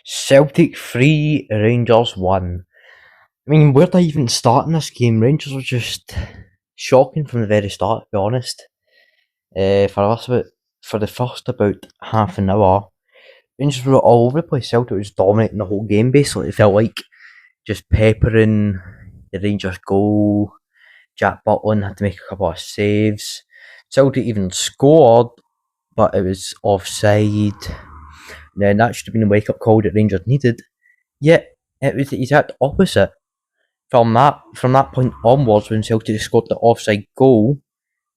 Celtic 3, Rangers 1. I mean, where do I even start in this game? Rangers were just shocking from the very start, to be honest. For the first about half an hour, Rangers were all over the place. Celtic was dominating the whole game, basically. It felt like just peppering the Rangers goal. Jack Butland had to make a couple of saves. Celtic even scored, but it was offside. Then that should have been a wake up call that Rangers needed. Yet it was the exact opposite. From that point onwards, when Celtic scored the offside goal,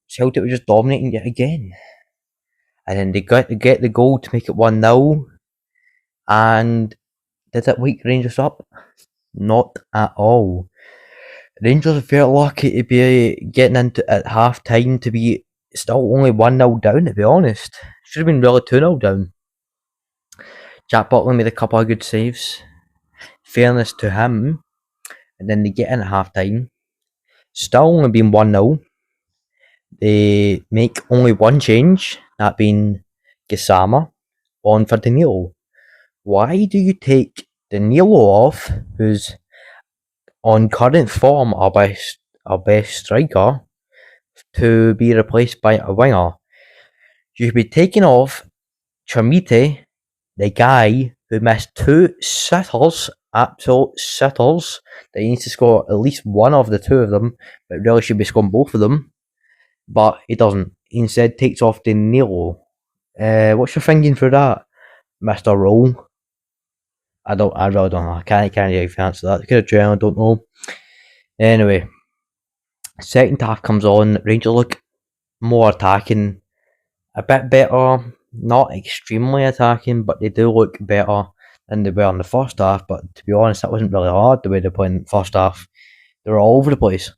Celtic was just dominating yet again. And then they got to get the goal to make it 1-0. And did that wake Rangers up? Not at all. Rangers felt lucky to be getting into at half time to be still only 1-0 down, to be honest. Should have been really 2-0 down. Jack Butler made a couple of good saves. Fairness to him. And then they get in at half time. Still only being 1-0. They make only one change, that being Gisama, on for Danilo. Why do you take Danilo off, who's on current form our best striker, to be replaced by a winger? You should be taking off Chamite, the guy who missed two sitters, absolute sitters, that he needs to score at least one of the two of them, but really should be scoring both of them. But he doesn't. He instead takes off Danilo. What's your thinking for that, Mr. Roll? I really don't know. I can't really answer that. Could have generally don't know. Anyway, second half comes on. Rangers look more attacking, a bit better. Not extremely attacking, but they do look better than they were in the first half. But to be honest, that wasn't really hard the way they played in the first half. They were all over the place.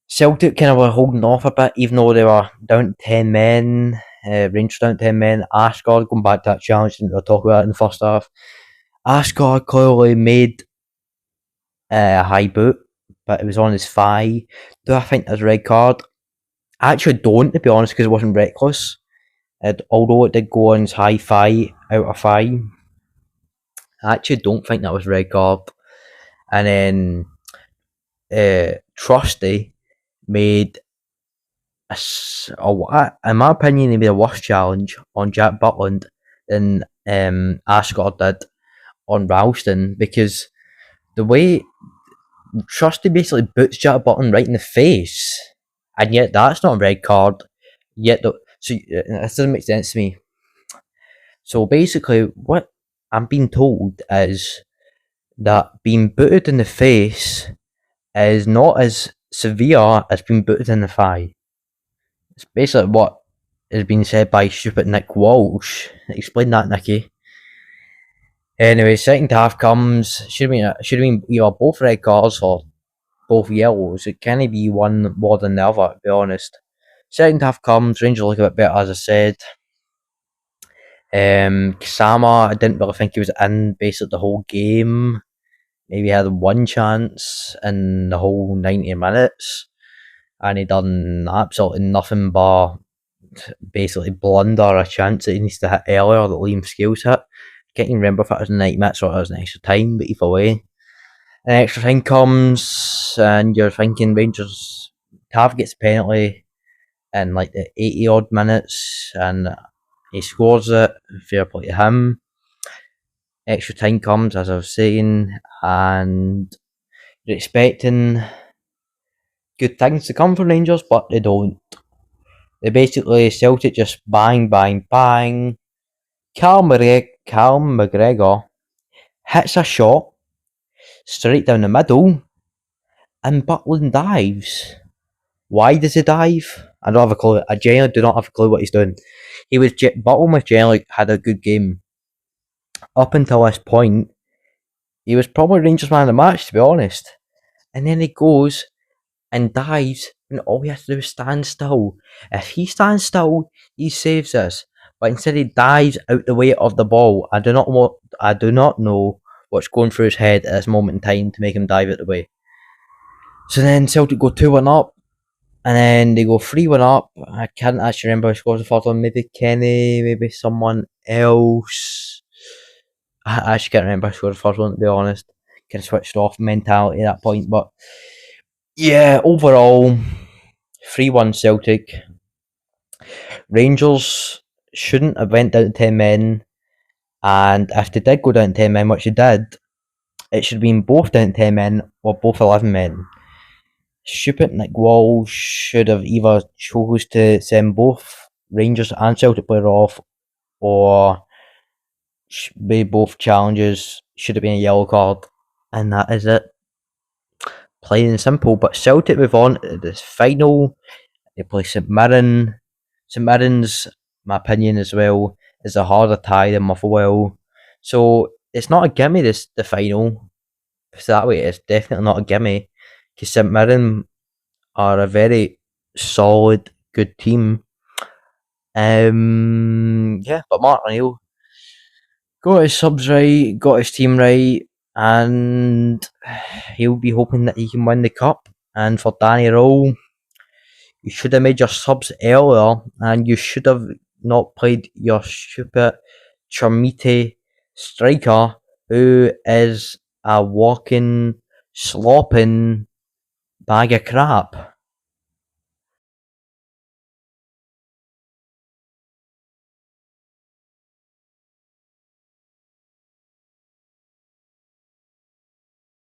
Celtic kind of were holding off a bit, even though they were down to 10 men. Rangers down to 10 men. Ashgard, going back to that challenge, didn't really talk about it in the first half. Ashgard clearly made a high boot, but it was on his thigh. Do I think that's a red card? I actually don't, to be honest, because it wasn't reckless. Although it did go on his high thigh, outer thigh. I actually don't think that was a red card. And then Trusty made in my opinion, he made a worse challenge on Jack Butland than Ashgard did on Ralston, because the way Trusty basically boots Jack Butland right in the face, and yet that's not a red card. So this doesn't make sense to me. So basically, what I'm being told is that being booted in the face is not as severe as being booted in the thigh. It's basically what has been said by stupid Nick Walsh. Explain that, Nicky. Anyway, second half comes. Should have been either both red cards or both yellows. It can't be one more than the other, to be honest. Second half comes. Rangers look a bit better, as I said. Gisama, I didn't really think he was in basically the whole game. Maybe he had one chance in the whole 90 minutes. And he done absolutely nothing but basically blunder a chance that he needs to hit earlier that Liam Scales hit. Can't even remember if it was 90 minutes or it was an extra time, but either way. An extra time comes and you're thinking Rangers Tav gets a penalty in like the 80 odd minutes and he scores it. Fair play to him. Extra time comes, as I was saying, and you're expecting good things to come from Rangers, but they don't. They basically, Celtic just bang, bang, bang. Cal McGregor hits a shot straight down the middle, and Butland dives. Why does he dive? I don't have a clue. I genuinely do not have a clue what he's doing. Butland generally had a good game. Up until this point, he was probably Rangers man of the match, to be honest. And then he goes and dives, and all he has to do is stand still. If he stands still, he saves us. But instead he dives out the way of the ball. I do not know what's going through his head at this moment in time to make him dive out the way. So then Celtic go 2-1 up, and then they go 3-1 up. I can't actually remember who scores the first one. Maybe Kenny, maybe someone else. I actually can't remember who scored the first one, to be honest. Kind of switched off mentality at that point, but yeah, overall, 3-1 Celtic. Rangers shouldn't have went down to 10 men, and if they did go down to 10 men, which they did, it should have been both down to 10 men or both 11 men. Stupid like Walsh should have either chose to send both Rangers and Celtic player off, or be both challenges should have been a yellow card, and that is it. Plain and simple. But Celtic move on to this final. They play St Mirren. St Mirren's, my opinion as well, is a harder tie than Motherwell. So it's not a gimme this the final. So that way it's definitely not a gimme. Because St Mirren are a very solid, good team. Yeah, but Martin O'Neill got his subs right, got his team right, and he'll be hoping that he can win the cup. And for Danny Rowe, you should have made your subs earlier, and you should have not played your stupid Charmite striker, who is a walking, slopping bag of crap.